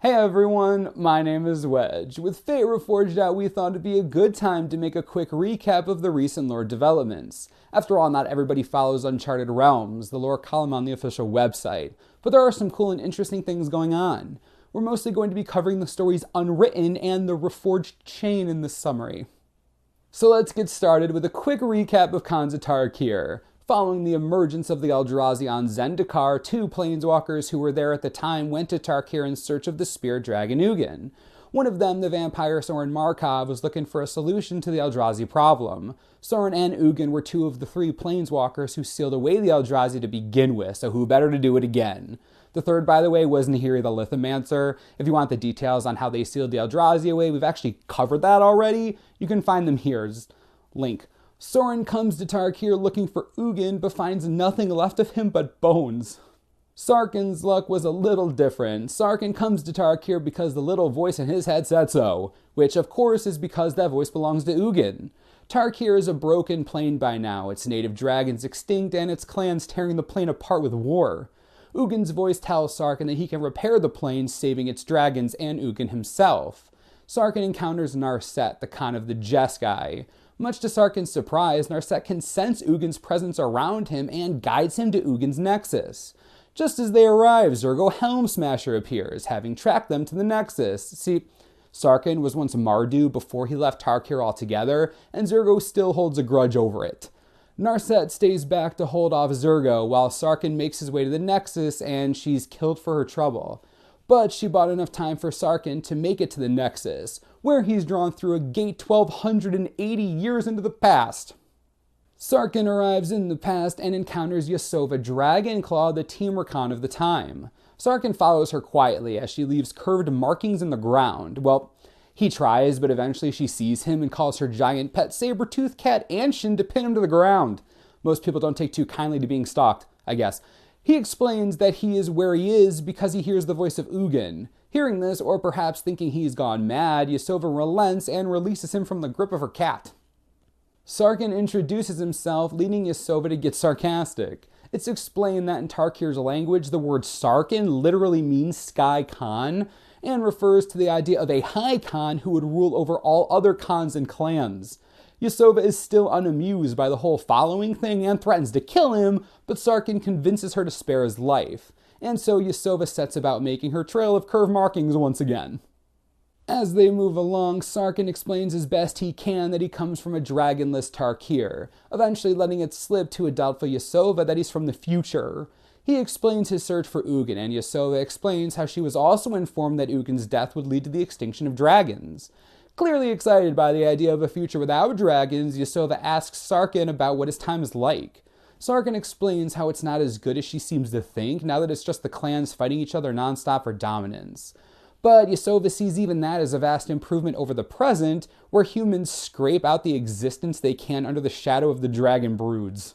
Hey everyone, my name is Wedge. With Fate Reforged out, we thought it'd be a good time to make a quick recap of the recent lore developments. After all, not everybody follows Uncharted Realms, the lore column on the official website, but there are some cool and interesting things going on. We're mostly going to be covering the stories unwritten and the Reforged chain in this summary. So let's get started with a quick recap of Khans of Tarkir. Following the emergence of the Eldrazi on Zendikar, two planeswalkers who were there at the time went to Tarkir in search of the spirit dragon Ugin. One of them, the vampire Sorin Markov, was looking for a solution to the Eldrazi problem. Sorin and Ugin were two of the three planeswalkers who sealed away the Eldrazi to begin with, so who better to do it again? The third, by the way, was Nahiri the Lithomancer. If you want the details on how they sealed the Eldrazi away, we've actually covered that already. You can find them here. Just link. Sorin comes to Tarkir looking for Ugin, but finds nothing left of him but bones. Sarkin's luck was a little different. Sarkin comes to Tarkir because the little voice in his head said so, which of course is because that voice belongs to Ugin. Tarkir is a broken plane by now, its native dragons extinct and its clans tearing the plane apart with war. Ugin's voice tells Sarkin that he can repair the plane, saving its dragons and Ugin himself. Sarkin encounters Narset, the Khan of the Jeskai. Much to Sarkin's surprise, Narset can sense Ugin's presence around him and guides him to Ugin's nexus. Just as they arrive, Zurgo Helmsmasher appears, having tracked them to the nexus. See, Sarkin was once Mardu before he left Tarkir altogether, and Zurgo still holds a grudge over it. Narset stays back to hold off Zurgo, while Sarkin makes his way to the nexus and she's killed for her trouble. But she bought enough time for Sarkin to make it to the Nexus, where he's drawn through a gate 1,280 years into the past. Sarkin arrives in the past and encounters Yasova Dragonclaw, the Team of the time. Sarkin follows her quietly as she leaves curved markings in the ground. Well, he tries, but eventually she sees him and calls her giant pet saber-toothed cat Anshin to pin him to the ground. Most people don't take too kindly to being stalked, I guess. He explains that he is where he is because he hears the voice of Ugin. Hearing this, or perhaps thinking he's gone mad, Yasova relents and releases him from the grip of her cat. Sarkin introduces himself, leading Yasova to get sarcastic. It's explained that in Tarkir's language, the word Sarkin literally means Sky Khan, and refers to the idea of a High Khan who would rule over all other Khans and clans. Yasova is still unamused by the whole following thing and threatens to kill him, but Sarkin convinces her to spare his life. And so Yasova sets about making her trail of curved markings once again. As they move along, Sarkin explains as best he can that he comes from a dragonless Tarkir, eventually letting it slip to a doubtful Yasova that he's from the future. He explains his search for Ugin, and Yasova explains how she was also informed that Ugin's death would lead to the extinction of dragons. Clearly excited by the idea of a future without dragons, Yasova asks Sarkin about what his time is like. Sarkin explains how it's not as good as she seems to think, now that it's just the clans fighting each other nonstop for dominance. But Yasova sees even that as a vast improvement over the present, where humans scrape out the existence they can under the shadow of the dragon broods.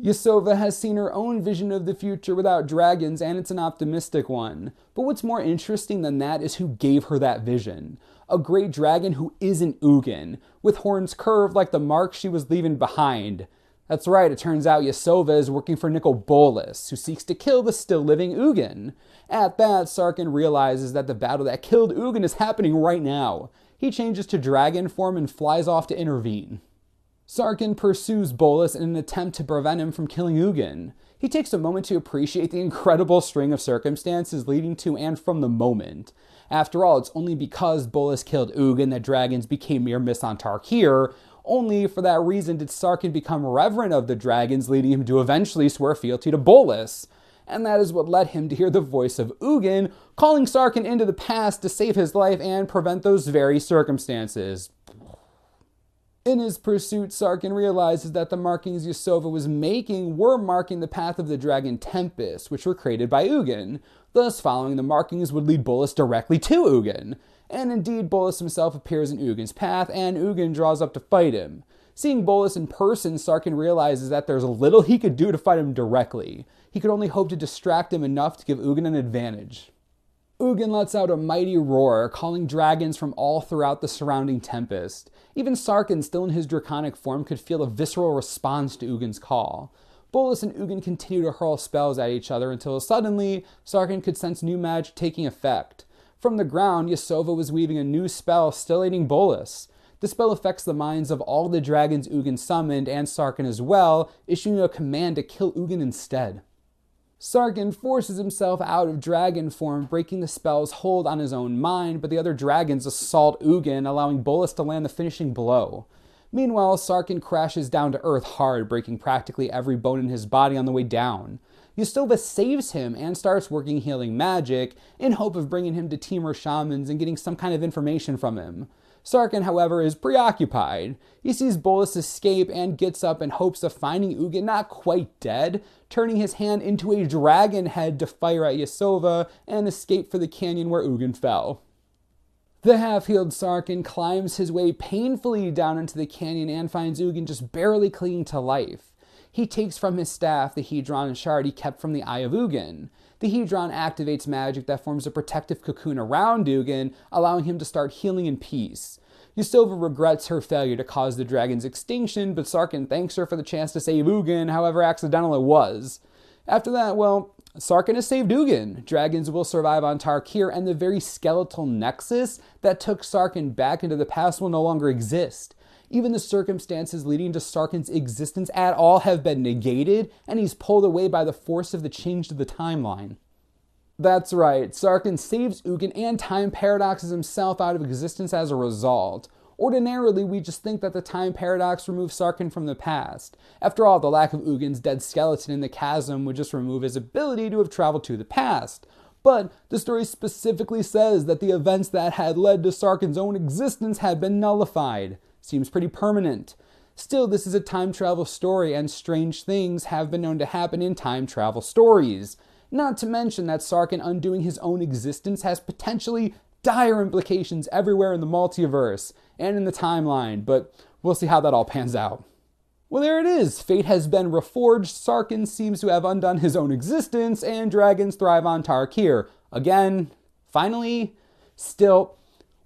Yasova has seen her own vision of the future without dragons, and it's an optimistic one. But what's more interesting than that is who gave her that vision. A great dragon who isn't Ugin, with horns curved like the marks she was leaving behind. That's right, it turns out Yasova is working for Ugin and Bolas, who seeks to kill the still-living Ugin. At that, Sarkin realizes that the battle that killed Ugin is happening right now. He changes to dragon form and flies off to intervene. Sarkin pursues Bolas in an attempt to prevent him from killing Ugin. He takes a moment to appreciate the incredible string of circumstances leading to and from the moment. After all, it's only because Bolas killed Ugin that dragons became mere myths on Tarkir. Only for that reason did Sarkin become reverent of the dragons, leading him to eventually swear fealty to Bolas. And that is what led him to hear the voice of Ugin, calling Sarkin into the past to save his life and prevent those very circumstances. In his pursuit, Sarkin realizes that the markings Yasova was making were marking the path of the dragon Tempest, which were created by Ugin. Thus, following the markings would lead Bolas directly to Ugin. And indeed, Bolas himself appears in Ugin's path, and Ugin draws up to fight him. Seeing Bolas in person, Sarkin realizes that there's little he could do to fight him directly. He could only hope to distract him enough to give Ugin an advantage. Ugin lets out a mighty roar, calling dragons from all throughout the surrounding Tempest. Even Sarkin, still in his draconic form, could feel a visceral response to Ugin's call. Bolas and Ugin continue to hurl spells at each other until suddenly, Sarkin could sense new magic taking effect. From the ground, Yasova was weaving a new spell, Stellating Bolas. The spell affects the minds of all the dragons Ugin summoned, and Sarkin as well, issuing a command to kill Ugin instead. Sarkin forces himself out of dragon form, breaking the spell's hold on his own mind, but the other dragons assault Ugin, allowing Bolas to land the finishing blow. Meanwhile, Sarkin crashes down to earth hard, breaking practically every bone in his body on the way down. Yasova saves him and starts working healing magic, in hope of bringing him to Temur shamans and getting some kind of information from him. Sarkin, however, is preoccupied. He sees Bolas escape and gets up in hopes of finding Ugin not quite dead, turning his hand into a dragon head to fire at Yasova and escape for the canyon where Ugin fell. The half-healed Sarkin climbs his way painfully down into the canyon and finds Ugin just barely clinging to life. He takes from his staff the Hedron shard he kept from the Eye of Ugin. The Hedron activates magic that forms a protective cocoon around Ugin, allowing him to start healing in peace. Yasova regrets her failure to cause the dragon's extinction, but Sarkin thanks her for the chance to save Ugin, however accidental it was. After that, well, Sarkin has saved Ugin. Dragons will survive on Tarkir, and the very skeletal nexus that took Sarkin back into the past will no longer exist. Even the circumstances leading to Sarkin's existence at all have been negated, and he's pulled away by the force of the change to the timeline. That's right, Sarkin saves Ugin and time paradoxes himself out of existence as a result. Ordinarily, we just think that the time paradox removes Sarkin from the past. After all, the lack of Ugin's dead skeleton in the chasm would just remove his ability to have traveled to the past. But the story specifically says that the events that had led to Sarkin's own existence had been nullified. Seems pretty permanent. Still, this is a time travel story, and strange things have been known to happen in time travel stories. Not to mention that Sarkin undoing his own existence has potentially dire implications everywhere in the multiverse and in the timeline, but we'll see how that all pans out. Well, there it is. Fate has been reforged, Sarkin seems to have undone his own existence, and dragons thrive on Tarkir. Again, finally, still,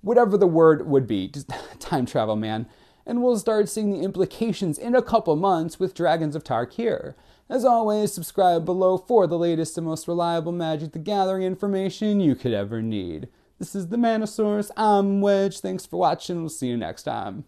whatever the word would be, just time travel, man. And we'll start seeing the implications in a couple months with Dragons of Tarkir. As always, subscribe below for the latest and most reliable Magic the Gathering information you could ever need. This is the Manosaurus, I'm Wedge, thanks for watching, we'll see you next time.